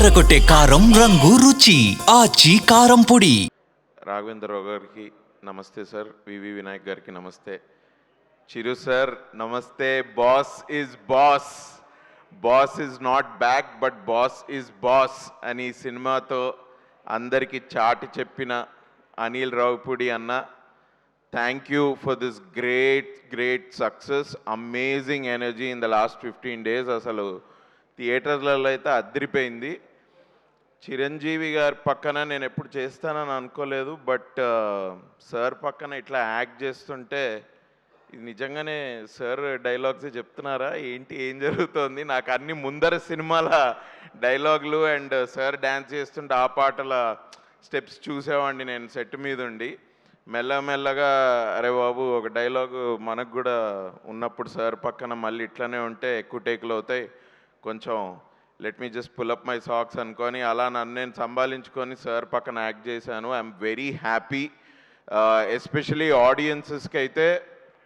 అదరగొట్టే కారం రంగు రుచి ఆచి కారం పొడి. రాఘవేంద్రరావు గారికి నమస్తే సార్. వివి వినాయక్ గారికి నమస్తే. చిరు సార్ నమస్తే. Boss is boss, boss is not back but boss is boss అని సినిమాతో అందరికీ చాటి చెప్పిన అనిల్ రావుపూడి అన్న, thank you for this great success. Amazing energy in the last 15 days. అసలు థియేటర్లలో అయితే అదిరిపోయింది. చిరంజీవి గారి పక్కన నేను ఎప్పుడు చేస్తానని అనుకోలేదు, బట్ సార్ పక్కన ఇట్లా యాక్ట్ చేస్తుంటే ఇది నిజంగానే సార్ డైలాగ్సే చెప్తున్నారా ఏంటి, ఏం జరుగుతోంది? నాకు అన్ని ముందర సినిమాల డైలాగులు అండ్ సార్ డ్యాన్స్ చేస్తుంటే ఆ పాటల స్టెప్స్ చూసేవాడిని నేను సెట్ మీద ఉండి. మెల్లమెల్లగా అరే బాబు ఒక డైలాగు మనకు కూడా ఉన్నప్పుడు సార్ పక్కన మళ్ళీ ఇట్లానే ఉంటే ఎక్కువ టేకులు అవుతాయి, కొంచెం let me just pull up my socks అనుకొని అలా నన్ను నేను సంభాలించుకొని సార్ పక్కన యాక్ట్ చేశాను. I'm very happy. ఎస్పెషలీ ఆడియన్సెస్కి అయితే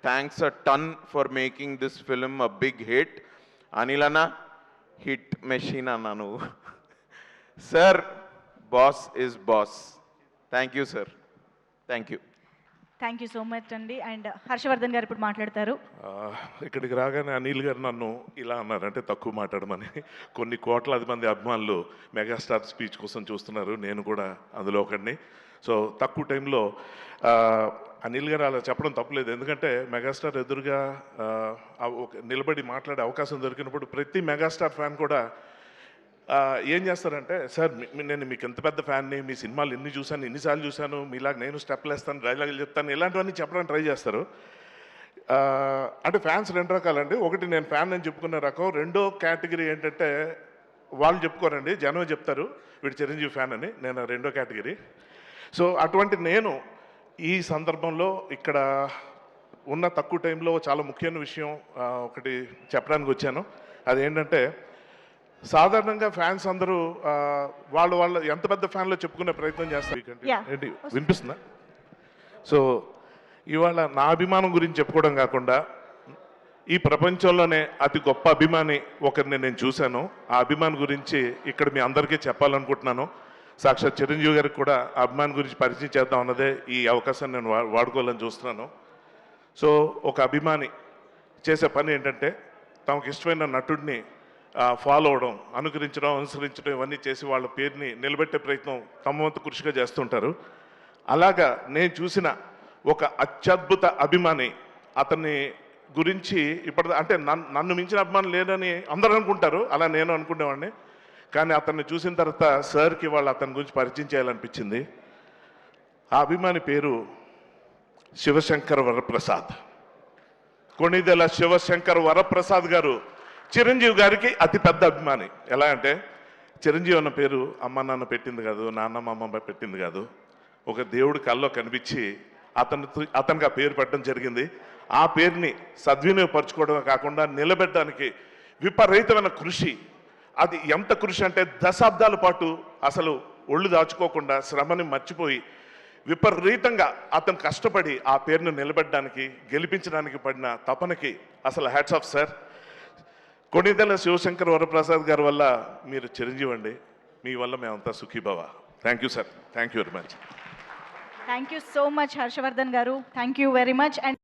thanks a ton for making this film a big hit. Anil అన్న హిట్ మెషిన్ అన్నాను. Sir boss is boss. Thank you sir, thank you. Thank you so much అండి. And Harshavardhan గారు ఇప్పుడు మాట్లాడతారు. ఇక్కడికి రాగానే అనిల్ గారు నన్ను ఇలా అన్నారంటే తక్కువ మాట్లాడమని. కొన్ని కోట్లాది మంది అభిమానులు మెగాస్టార్ స్పీచ్ కోసం చూస్తున్నారు, నేను కూడా అందులో ఒకడిని. సో తక్కువ టైంలో అనిల్ గారు అలా చెప్పడం తప్పులేదు, ఎందుకంటే మెగాస్టార్ ఎదురుగా నిలబడి మాట్లాడే అవకాశం దొరికినప్పుడు ప్రతి మెగాస్టార్ ఫ్యాన్ కూడా ఏం చేస్తారంటే, సార్ నేను మీకు ఎంత పెద్ద ఫ్యాన్ని, మీ సినిమాలు ఎన్ని చూశాను, ఎన్నిసార్లు చూశాను, మీలాగా నేను స్టెప్లు వేస్తాను, డైలాగులు చెప్తాను, ఇలాంటివన్నీ చెప్పడానికి ట్రై చేస్తారు. అంటే ఫ్యాన్స్ రెండు రకాలండి. ఒకటి నేను ఫ్యాన్ అని చెప్పుకునే రకం. రెండో కేటగిరీ ఏంటంటే వాళ్ళు చెప్పుకోరండి, జనం చెప్తారు వీడు చిరంజీవి ఫ్యాన్ అని. నేను రెండో కేటగిరీ. సో అటువంటి నేను ఈ సందర్భంలో ఇక్కడ ఉన్న తక్కువ టైంలో చాలా ముఖ్యమైన విషయం ఒకటి చెప్పడానికి వచ్చాను. అదేంటంటే, సాధారణంగా ఫ్యాన్స్ అందరూ వాళ్ళు ఎంత పెద్ద ఫ్యాన్లో చెప్పుకునే ప్రయత్నం చేస్తారు. ఏంటి వినిపిస్తుందా? సో ఇవాళ నా అభిమానం గురించి చెప్పుకోవడం కాకుండా ఈ ప్రపంచంలోనే అతి గొప్ప అభిమాని ఒకరిని నేను చూశాను. ఆ అభిమాని గురించి ఇక్కడ మీ అందరికీ చెప్పాలనుకుంటున్నాను. సాక్షాత్ చిరంజీవి గారికి కూడా ఆ అభిమాని గురించి పరిచయం చేద్దాం అన్నదే ఈ అవకాశాన్ని నేను వాడుకోవాలని చూస్తున్నాను. సో ఒక అభిమాని చేసే పని ఏంటంటే, తమకు ఇష్టమైన నటుడిని ఫాలో అవడం, అనుకరించడం, అనుసరించడం, ఇవన్నీ చేసి వాళ్ళ పేరుని నిలబెట్టే ప్రయత్నం తమ వంతు కృషిగా చేస్తుంటారు. అలాగా నేను చూసిన ఒక అత్యద్భుత అభిమాని, అతన్ని గురించి అంటే నన్ను మించిన అభిమానం లేదని అందరూ అనుకుంటారు, అలా నేను అనుకునేవాడిని. కానీ అతన్ని చూసిన తర్వాత సార్కి వాళ్ళు అతని గురించి పరిచయం చేయాలనిపించింది. ఆ అభిమాని పేరు శివశంకర్ వరప్రసాద్. కొణిదెల శివశంకర్ వరప్రసాద్ గారు చిరంజీవి గారికి అతిపెద్ద అభిమాని. ఎలా అంటే, చిరంజీవి అన్న పేరు అమ్మ నాన్న పెట్టింది కాదు, నాన్న అమ్మ పెట్టింది కాదు, ఒక దేవుడి కల్లో కనిపించి అతనికి ఆ పేరు పెట్టడం జరిగింది. ఆ పేరుని సద్వినియోగపరచుకోవడమే కాకుండా నిలబెట్టడానికి విపరీతమైన కృషి. అది ఎంత కృషి అంటే, దశాబ్దాల పాటు అసలు ఒళ్ళు దాచుకోకుండా శ్రమని మర్చిపోయి విపరీతంగా అతను కష్టపడి ఆ పేరును నిలబెట్టడానికి, గెలిపించడానికి పడిన తపనకి అసలు hats off sir. Konidela Sivashankar Varaprasad గారి వల్ల మీరు చిరంజీవి అండి, మీ వల్ల మేమంతా సుఖీభవ. Thank you sir, thank you very much. Thank you so much Harshavardhan గారు, thank you very much. And